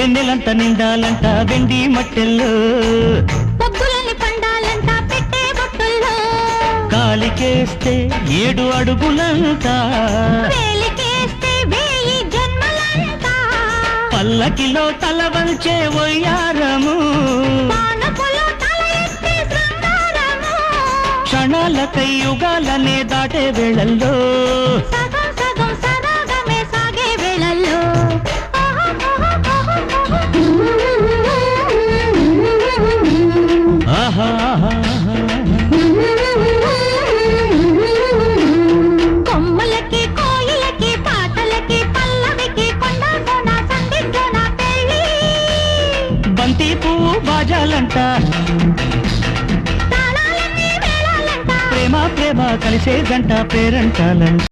వెన్నెలంత నిండాలంట వెండి మట్టెల్లో, పొగ్గులని పండాలంట పెట్టే బొట్టుల్లో, కాలికేస్తే 7 అడుగులంట, వేలికేస్తే 1000 జన్మలంట, పల్లకిలో తల వంచే వయ్యారము, పానుపులో తల ఎత్తే శృంగారము, క్షణాలకై యుగాలనే దాటే వేళల్లో, సగం సగం సరాగమే సాగే వేళల్లో. ఆహా కొమ్మలకి కోయిలకి పాటలకి పల్లవికి కొండ కోన సందిగ్ధన పెళ్ళి, బంతి పువ్వు బాజాలంట, తాళాలన్నీ వేళాలంట, ప్రేమ ప్రేమ కలిసే జంట పేరంటాలంట.